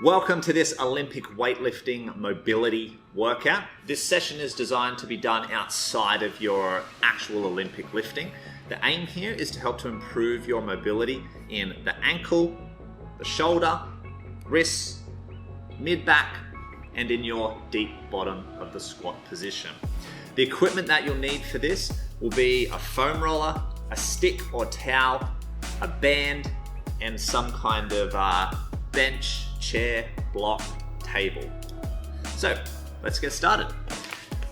Welcome to this Olympic weightlifting mobility workout. This session is designed to be done outside of your actual Olympic lifting. The aim here is to help to improve your mobility in the ankle, the shoulder, wrists, mid-back, and in your deep bottom of the squat position. The equipment that you'll need for this will be a foam roller, a stick or towel, a band, and some kind of bench, chair, block, table. So let's get started.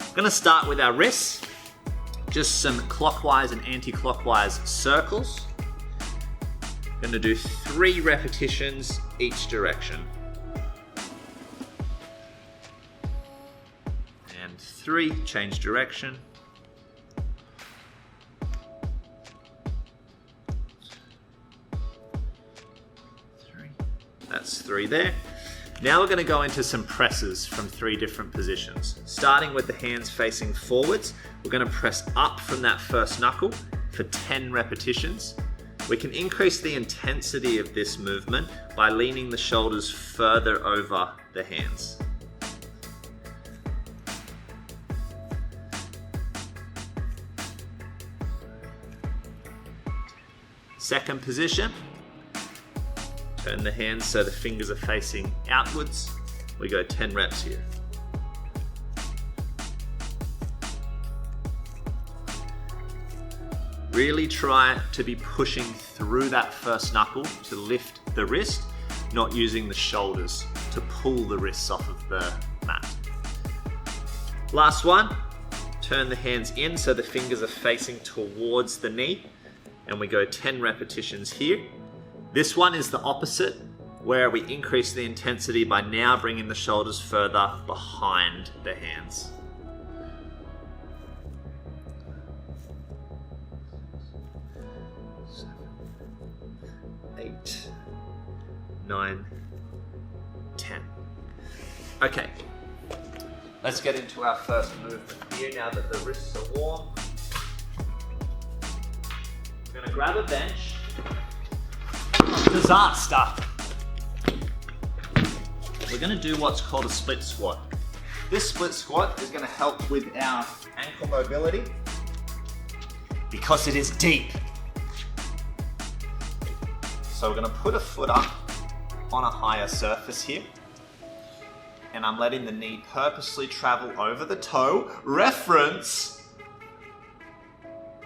I'm going to start with our wrists, just some clockwise and anti-clockwise circles. I'm going to do 3 repetitions each direction. And 3, change direction. 3, that's 3 there. Now we're going to go into some presses from 3 different positions. Starting with the hands facing forwards, we're going to press up from that first knuckle for 10 repetitions. We can increase the intensity of this movement by leaning the shoulders further over the hands. Second position. Turn the hands so the fingers are facing outwards. We go 10 reps here. Really try to be pushing through that first knuckle to lift the wrist, not using the shoulders to pull the wrists off of the mat. Last one, turn the hands in so the fingers are facing towards the knee, and we go 10 repetitions here. This one is the opposite, where we increase the intensity by now bringing the shoulders further behind the hands. Seven, 8, 9, 10. Okay, let's get into our first movement here now that the wrists are warm. We're going to grab a bench. Disaster! We're going to do what's called a split squat. This split squat is going to help with our ankle mobility because it is deep. So we're going to put a foot up on a higher surface here, and I'm letting the knee purposely travel over the toe. Reference!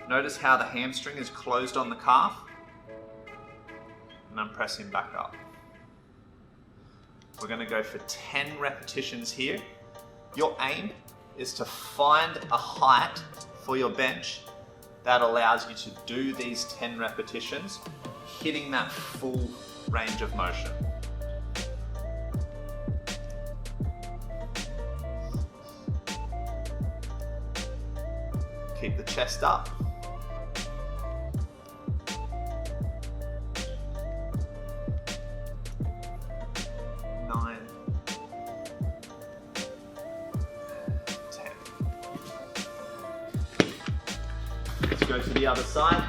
Notice how the hamstring is closed on the calf. And I'm pressing back up. We're going to go for 10 repetitions here. Your aim is to find a height for your bench that allows you to do these 10 repetitions, hitting that full range of motion. Keep the chest up. 9, 10. Let's go to the other side.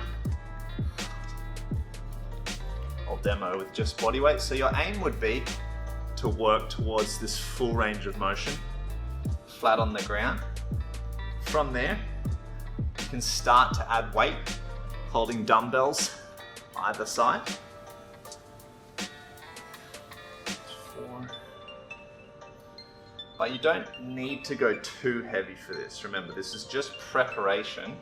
I'll demo with just body weight. So your aim would be to work towards this full range of motion, flat on the ground. From there, you can start to add weight, holding dumbbells either side. 4. But you don't need to go too heavy for this. Remember, this is just preparation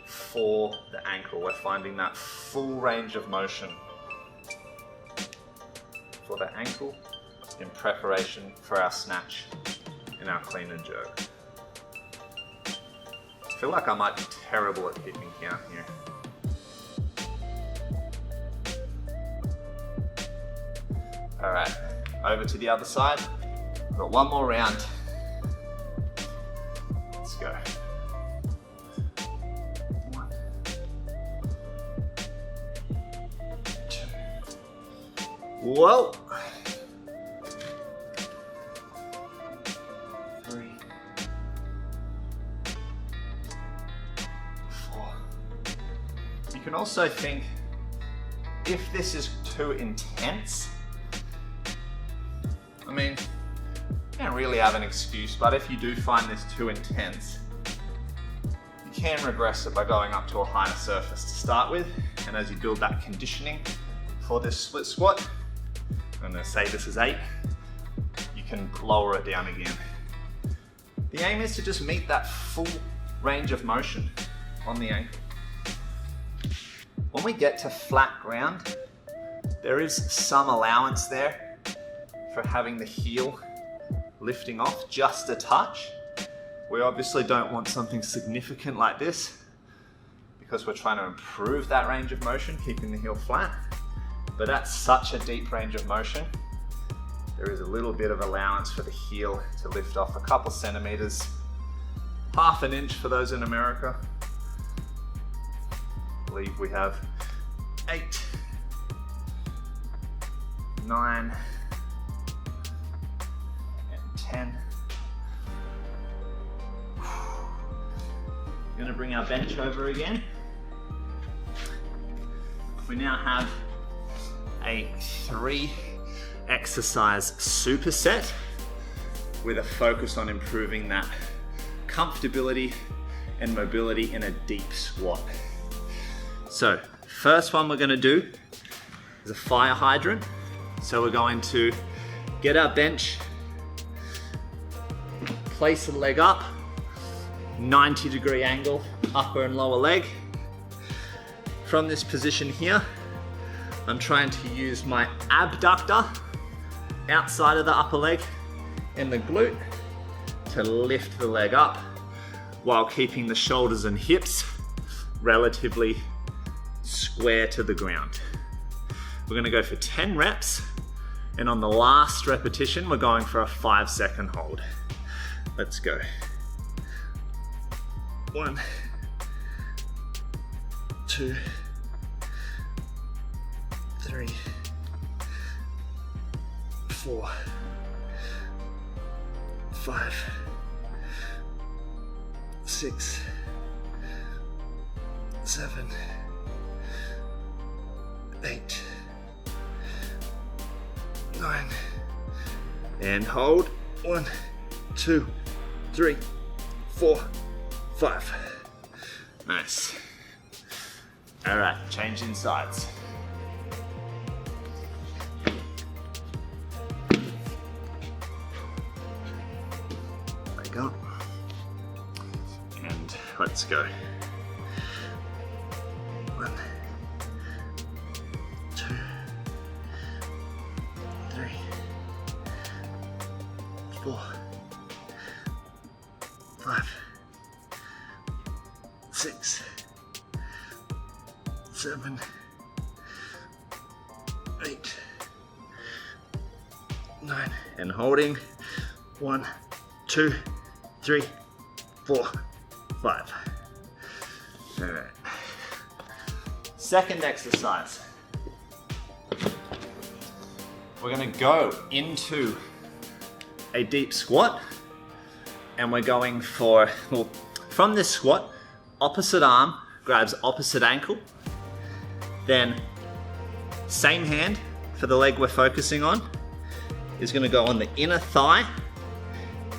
for the ankle. We're finding that full range of motion for the ankle in preparation for our snatch and our clean and jerk. I feel like I might be terrible at keeping count here. All right, over to the other side. We've got one more round. Let's go. 1, 2. Whoa. 3, 4. You can also think, if this is too intense, I mean, you don't really have an excuse, but if you do find this too intense, you can regress it by going up to a higher surface to start with. And as you build that conditioning for this split squat, I'm gonna say this is 8, you can lower it down again. The aim is to just meet that full range of motion on the ankle. When we get to flat ground, there is some allowance there for having the heel lifting off just a touch. We obviously don't want something significant like this because we're trying to improve that range of motion, keeping the heel flat. But that's such a deep range of motion, there is a little bit of allowance for the heel to lift off a couple centimeters, half an inch for those in America. I believe we have 8, 9, and 10. We're gonna bring our bench over again. We now have a 3 exercise superset with a focus on improving that comfortability and mobility in a deep squat. So, first one we're gonna do is a fire hydrant. So we're going to get our bench, place the leg up, 90-degree angle, upper and lower leg. From this position here, I'm trying to use my abductor outside of the upper leg and the glute to lift the leg up while keeping the shoulders and hips relatively square to the ground. We're gonna go for 10 reps, and on the last repetition, we're going for a 5-second hold. Let's go. 1, 2, 3, 4, 5, 6, 7, 8, 9, and hold. 1, 2, 3, 4, 5. Nice. All right, changing sides. Leg up, and let's go. 1, 2, 3, 4, 5, 6, 7, 8, 9, and holding. 1, 2, 3, 4, 5. All right. Second exercise. We're gonna go into a deep squat, and we're going for, well, from this squat, opposite arm grabs opposite ankle, then same hand for the leg we're focusing on is gonna go on the inner thigh,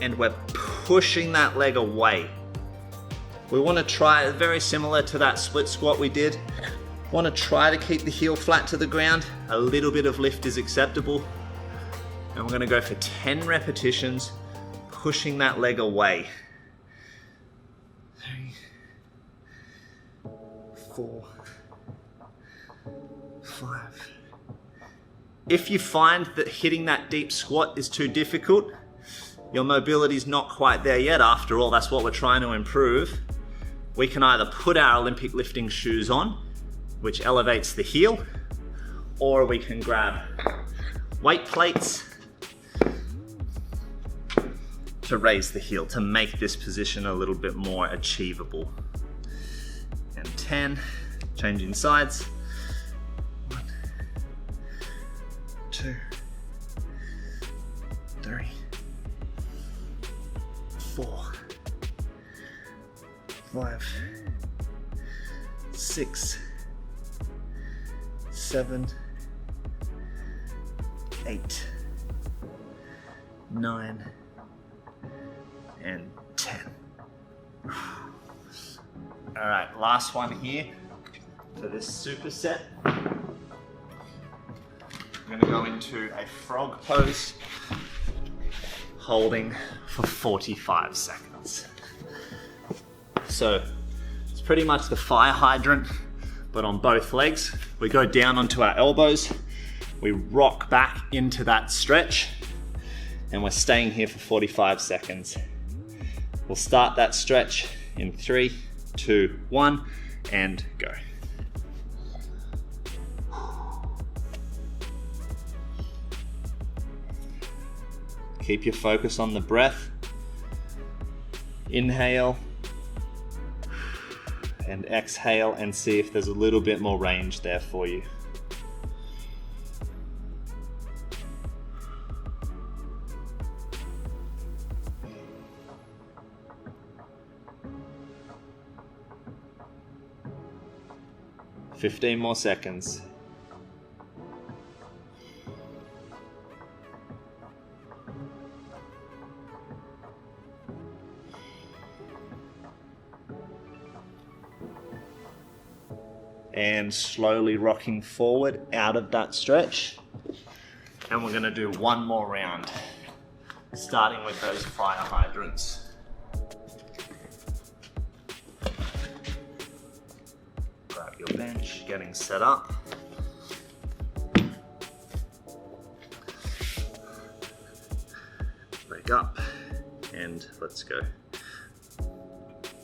and we're pushing that leg away. We wanna try, very similar to that split squat we did, wanna try to keep the heel flat to the ground. A little bit of lift is acceptable. And we're gonna go for 10 repetitions, pushing that leg away. 3, 4, 5. If you find that hitting that deep squat is too difficult, your mobility is not quite there yet, after all, that's what we're trying to improve, we can either put our Olympic lifting shoes on, which elevates the heel, or we can grab weight plates to raise the heel, to make this position a little bit more achievable. And 10, changing sides. 1, 2, 3, 4, 5, 6, 7, 8, 9, and 10. All right, last one here for this superset. I'm gonna go into a frog pose, holding for 45 seconds. So it's pretty much the fire hydrant, but on both legs. We go down onto our elbows, we rock back into that stretch, and we're staying here for 45 seconds. We'll start that stretch in 3, 2, 1, and go. Keep your focus on the breath. Inhale and exhale, and see if there's a little bit more range there for you. Fifteen more seconds. And slowly rocking forward out of that stretch. And we're gonna do one more round, starting with those fire hydrants. Grab your bench, getting set up. Leg up, and let's go.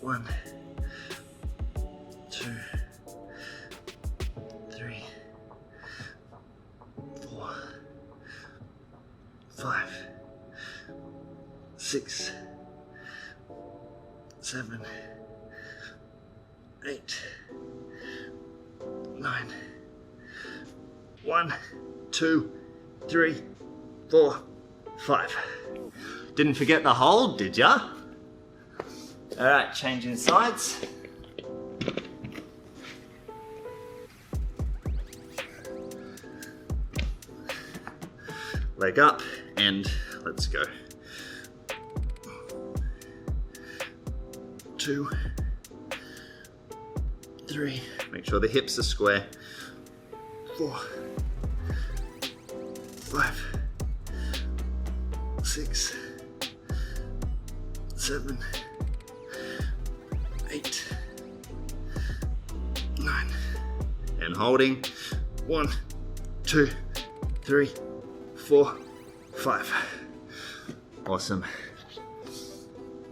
1, 2, 3, 4, 5, 6, 7, 8, 9. 1, 2, 3, 4, 5. Didn't forget the hold, did ya? All right, changing sides. Leg up, and let's go. 2, 3, make sure the hips are square. 4, 5, 6, 7, 8, 9, and holding. 1, 2, 3, 4, 5. Awesome.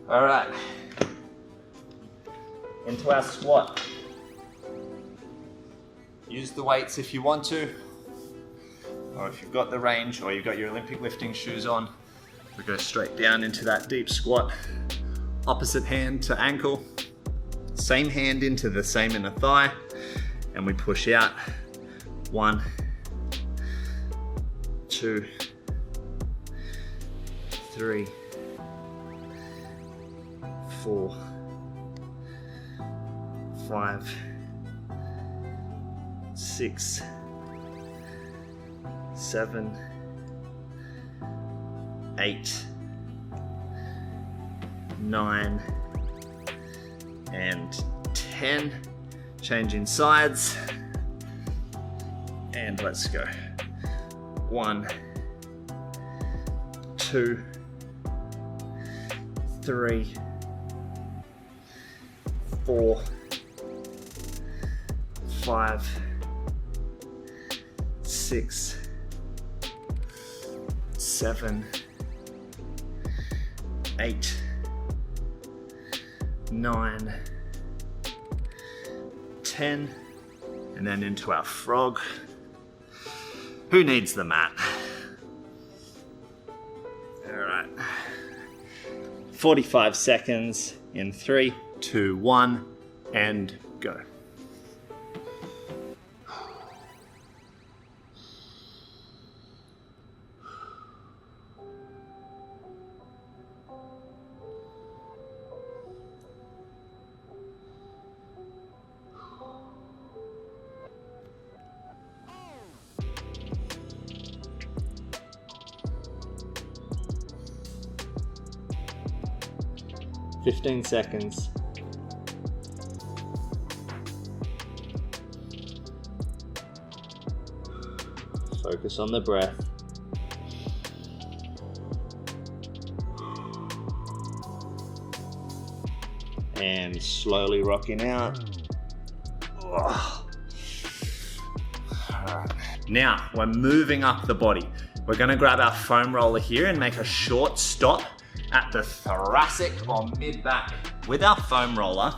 All right, into our squat. Use the weights if you want to, or if you've got the range, or you've got your Olympic lifting shoes on. We go straight down into that deep squat. Opposite hand to ankle, same hand into the same inner thigh, and we push out. 1, 2, 3, 4, 5, 6, 7, 8, 9, and 10. Changing sides, and let's go. 1, 2, 3, 4, 5, 6, 7, 8, 9, 10, and then into our frog. Who needs the mat? All right. 45 seconds in 3, 2, 1, and go. 15 seconds. Focus on the breath. And slowly rocking out. Now we're moving up the body. We're going to grab our foam roller here and make a short stop at the thoracic or mid-back. With our foam roller,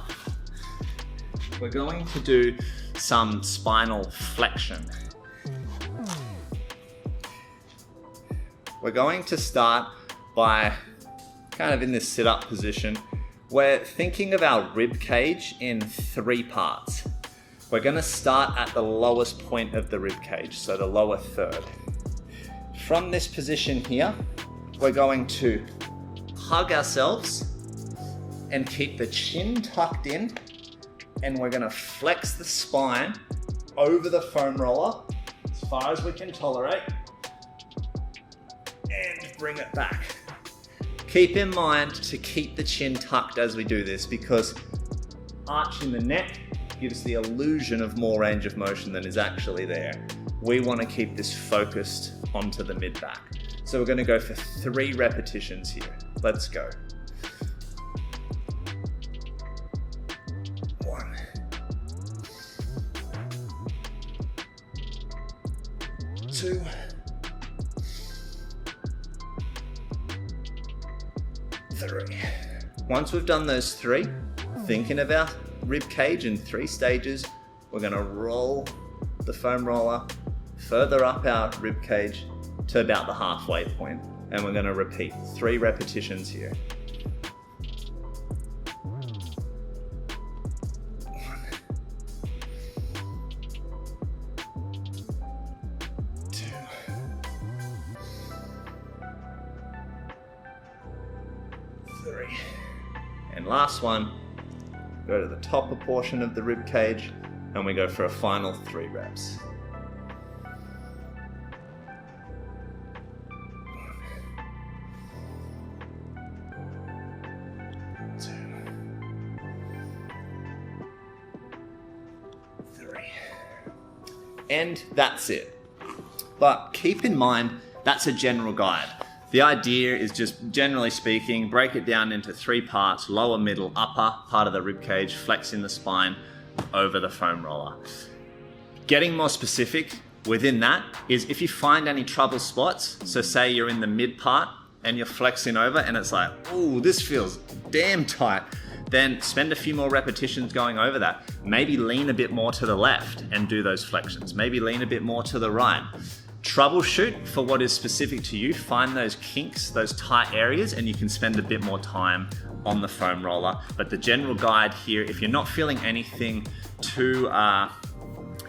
we're going to do some spinal flexion. We're going to start by kind of in this sit-up position. We're thinking of our rib cage in 3 parts. We're going to start at the lowest point of the rib cage, so the lower third. From this position here, we're going to hug ourselves and keep the chin tucked in, and we're going to flex the spine over the foam roller as far as we can tolerate and bring it back. Keep in mind to keep the chin tucked as we do this, because arching the neck gives the illusion of more range of motion than is actually there. We want to keep this focused onto the mid-back. So we're going to go for 3 repetitions here. Let's go. 1. 2. 3. Once we've done those 3, thinking of our rib cage in 3 stages, we're going to roll the foam roller further up our rib cage to about the halfway point, and we're going to repeat 3 repetitions here. 1, 2, 3, and last one. Go to the top portion of the rib cage, and we go for a final 3 reps. 1, 2, 3. And that's it. But keep in mind, that's a general guide. The idea is just, generally speaking, break it down into 3 parts: lower, middle, upper part of the rib cage, flexing the spine over the foam roller. Getting more specific within that is if you find any trouble spots, so say you're in the mid part and you're flexing over and it's like, oh, this feels damn tight, then spend a few more repetitions going over that. Maybe lean a bit more to the left and do those flexions. Maybe lean a bit more to the right. Troubleshoot for what is specific to you, find those kinks, those tight areas, and you can spend a bit more time on the foam roller. But the general guide here, if you're not feeling anything too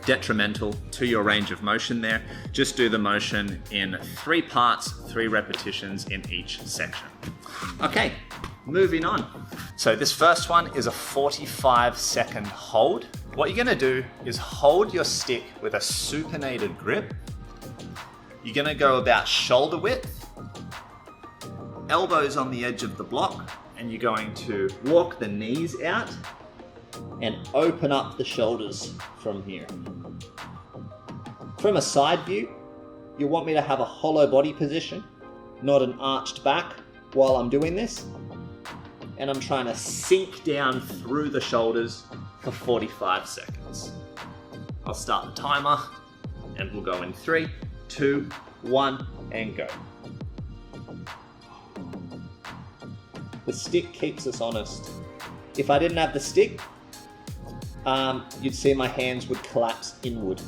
detrimental to your range of motion there, just do the motion in 3 parts, 3 repetitions in each section. Okay, moving on. So this first one is a 45-second hold. What you're gonna do is hold your stick with a supinated grip. You're gonna go about shoulder width, elbows on the edge of the block, and you're going to walk the knees out and open up the shoulders from here. From a side view, you want me to have a hollow body position, not an arched back while I'm doing this. And I'm trying to sink down through the shoulders for 45 seconds. I'll start the timer and we'll go in 3, 2, 1, and go. The stick keeps us honest. If I didn't have the stick, you'd see my hands would collapse inward.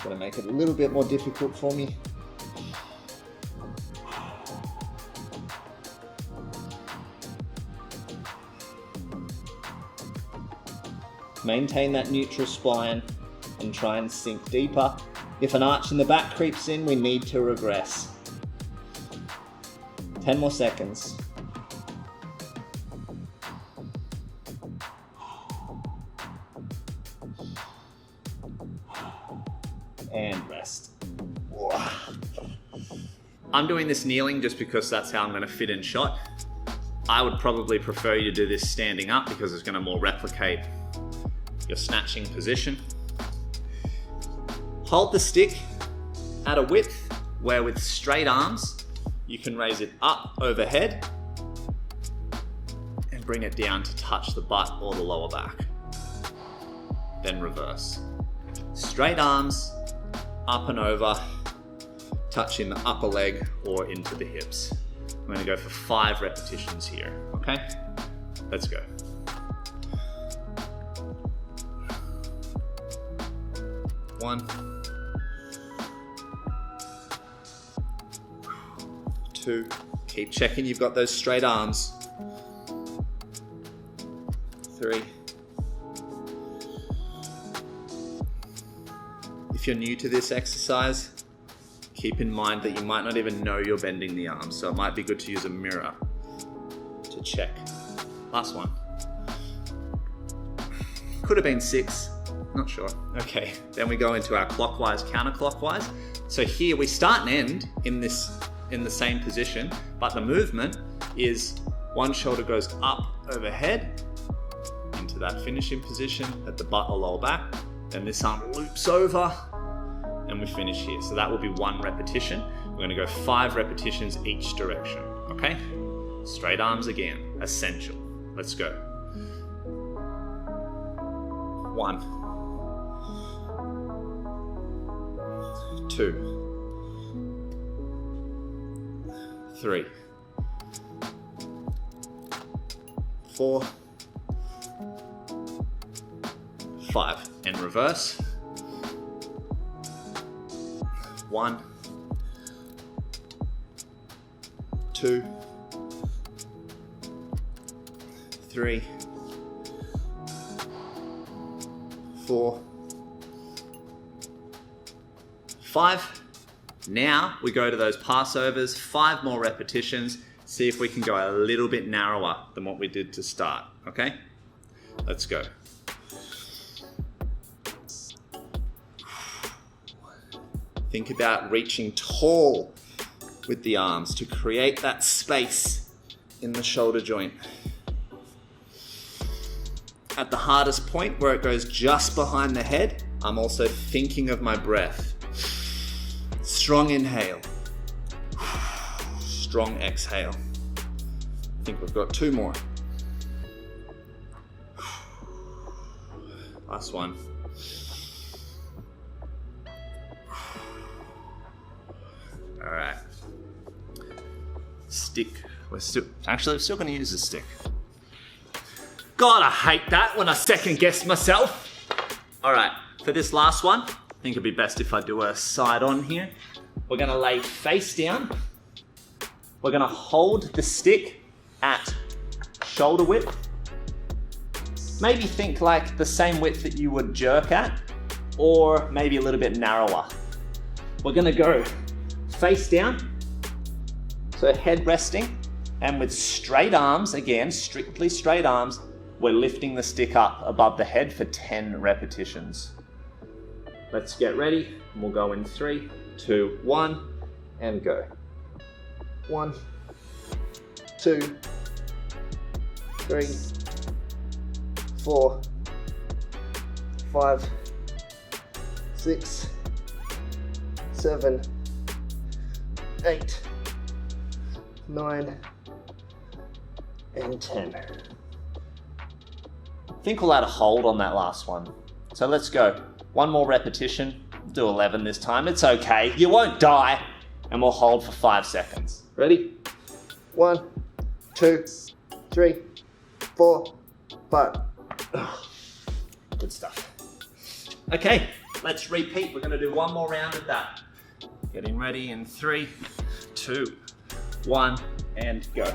Gonna make it a little bit more difficult for me. Maintain that neutral spine and try and sink deeper. If an arch in the back creeps in, we need to regress. 10 more seconds. And rest. I'm doing this kneeling just because that's how I'm going to fit in shot. I would probably prefer you to do this standing up because it's going to more replicate your snatching position. Hold the stick at a width where with straight arms, you can raise it up overhead and bring it down to touch the butt or the lower back. Then reverse. Straight arms, up and over, touching the upper leg or into the hips. I'm gonna go for 5 repetitions here, okay? Let's go. 1, 2, keep checking you've got those straight arms. 3. If you're new to this exercise, keep in mind that you might not even know you're bending the arms, so it might be good to use a mirror to check. Last one. Could have been 6, not sure. Okay, then we go into our clockwise, counterclockwise. So here we start and end in the same position, but the movement is one shoulder goes up overhead into that finishing position at the butt or lower back, then this arm loops over, and we finish here. So that will be 1 repetition. We're going to go 5 repetitions each direction, okay? Straight arms again, essential. Let's go. 1, 2, 3, 4, 5, and reverse. 1, 2, 3, 4, 5. Now we go to those passovers, 5 more repetitions. See if we can go a little bit narrower than what we did to start, okay? Let's go. Think about reaching tall with the arms to create that space in the shoulder joint. At the hardest point where it goes just behind the head, I'm also thinking of my breath. Strong inhale. Strong exhale. I think we've got 2 more. Last one. All right. Stick. We're still going to use the stick. God, I hate that when I second guess myself. All right, for this last one, I think it'd be best if I do a side on here. We're going to lay face down. We're going to hold the stick at shoulder width. Maybe think like the same width that you would jerk at, or maybe a little bit narrower. We're going to go face down, so head resting, and with straight arms, again, strictly straight arms, we're lifting the stick up above the head for 10 repetitions. Let's get ready, and we'll go in 3, 2, 1, and go. 1, 2, 3, 4, 5, 6, 7, 8, 9, and 10. I think we'll add a hold on that last one. So let's go. 1 more repetition. Do 11 this time. It's okay. You won't die. And we'll hold for 5 seconds. Ready? 1, 2, 3, 4, 5. Good stuff. Okay, let's repeat. We're going to do 1 more round of that. Getting ready in 3, 2, 1, and go.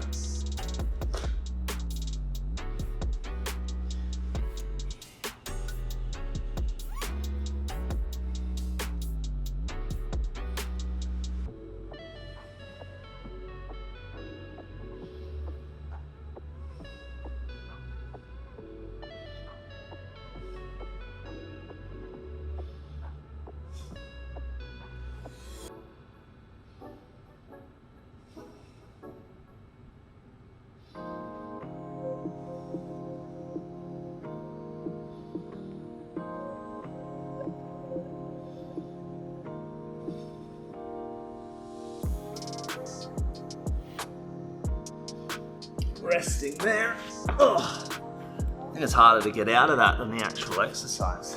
Resting there. Oh, I think it's harder to get out of that than the actual exercise.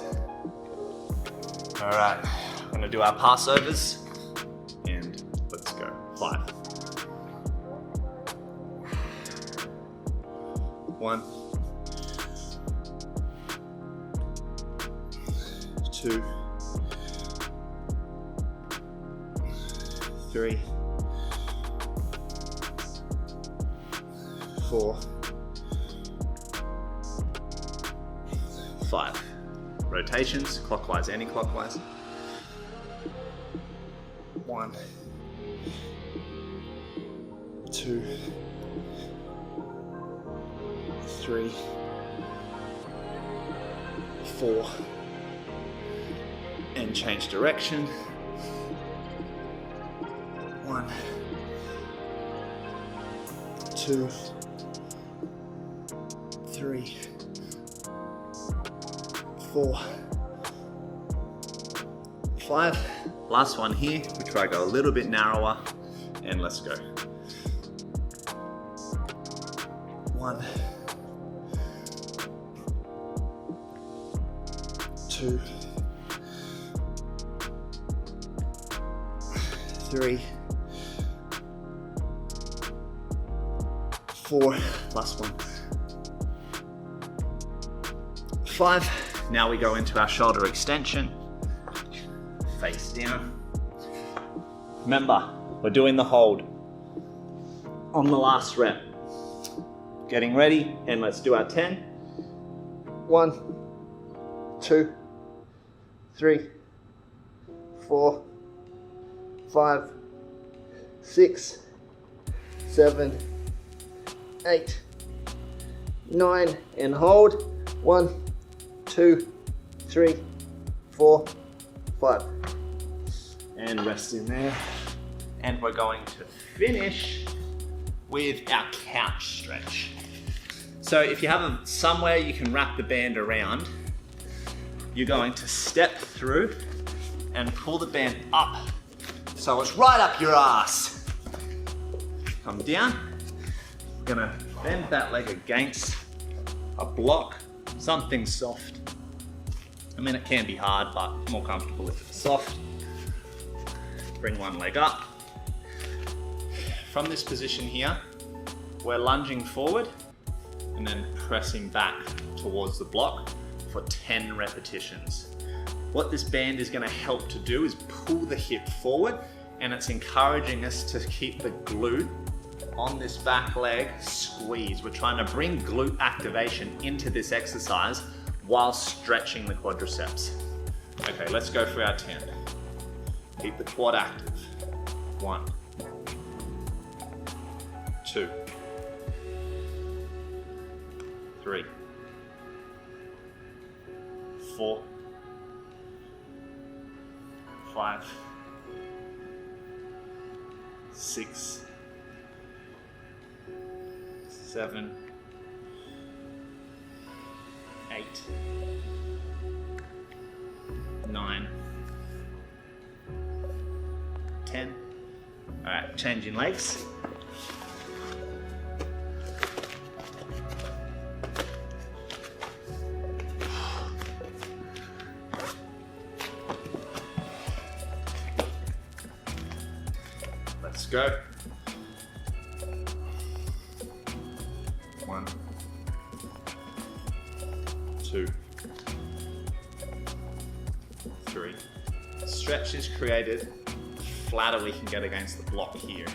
All right, I'm gonna do our Passovers and let's go. 5. 1, 2, 3, 4, 5. Rotations, clockwise, anti-clockwise. 1, 2, 3, 4, and change direction. 1, 2, 3, 4, 5. Last one here, we try to go a little bit narrower, and let's go. 1, 2, 3, 4. Last one. 5. Now we go into our shoulder extension. Face down. Remember, we're doing the hold on the last rep. Getting ready, and let's do our 10. 1, 2, 3, 4, 5, 6, 7, 8, 9, and hold. 1, 2, 3, 4, 5. And rest in there. And we're going to finish with our couch stretch. So if you have somewhere you can wrap the band around, you're going to step through and pull the band up. So it's right up your ass. Come down. We're gonna bend that leg against a block, something soft. I mean, it can be hard, but more comfortable if it's soft. Bring one leg up. From this position here, we're lunging forward and then pressing back towards the block for 10 repetitions. What this band is going to help to do is pull the hip forward, and it's encouraging us to keep the glute on this back leg squeezed. We're trying to bring glute activation into this exercise while stretching the quadriceps. Okay, let's go for our 10. Keep the quad active. 1, 2, 3, 4, 5, 6, 7, 8, 9, 10. All right, changing legs. Let's go. 1, 2, 3. Stretch is created the flatter we can get against the block here.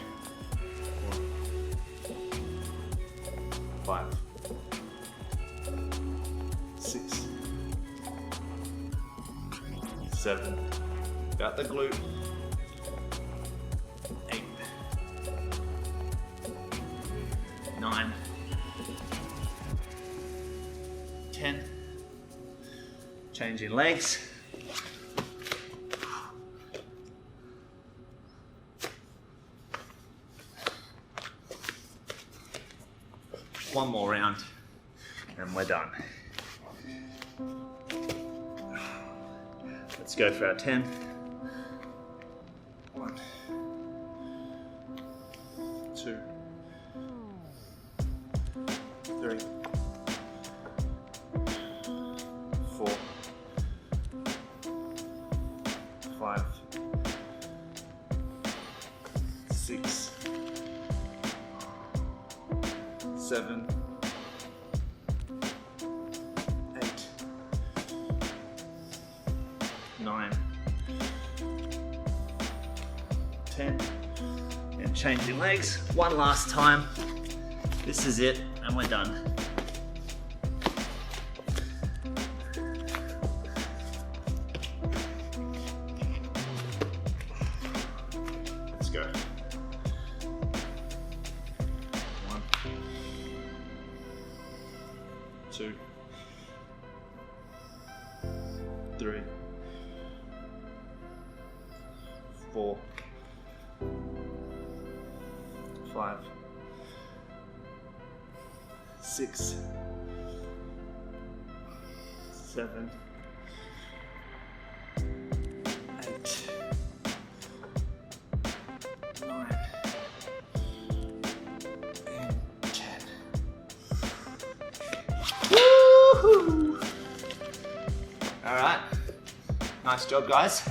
5, 6, 7. Got the glute. 8, 9, 10. Changing legs. One more round and we're done. Let's go for our 10. 1, 2, 3, 4, 5, 6, 7, 8, 9, 10, and changing legs one last time. This is it, and we're done. Let's go. 1, 2, 3, 4, 5, 6, 7, 8, 9, and 10. Woohoo! All right, nice job, guys.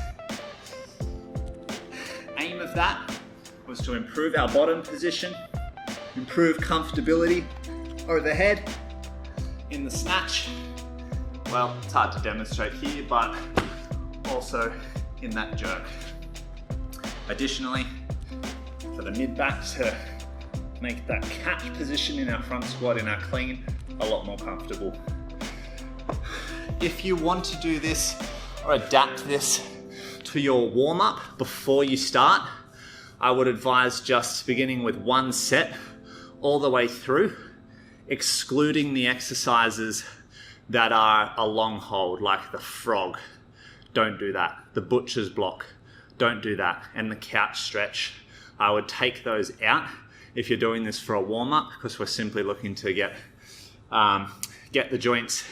Aim of that was to improve our bottom position, improve comfortability overhead in the snatch. Well, it's hard to demonstrate here, but also in that jerk. Additionally, for the mid back, to make that catch position in our front squat in our clean a lot more comfortable. If you want to do this or adapt this to your warm-up before you start, I would advise just beginning with one set all the way through, excluding the exercises that are a long hold, like the frog. Don't do that. The butcher's block. Don't do that. And the couch stretch. I would take those out if you're doing this for a warm-up, because we're simply looking to get the joints,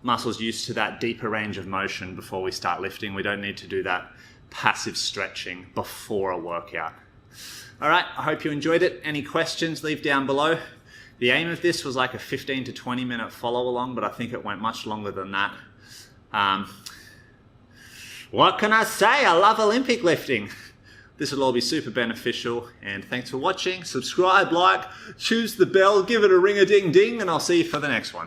muscles used to that deeper range of motion before we start lifting. We don't need to do that passive stretching before a workout. All right, I hope you enjoyed it. Any questions, leave down below. The aim of this was like a 15 to 20 minute follow along, but I think it went much longer than that. What can I say? I love Olympic lifting. This will all be super beneficial, and thanks for watching. Subscribe, like, choose the bell, give it a ring-a-ding-ding, and I'll see you for the next one.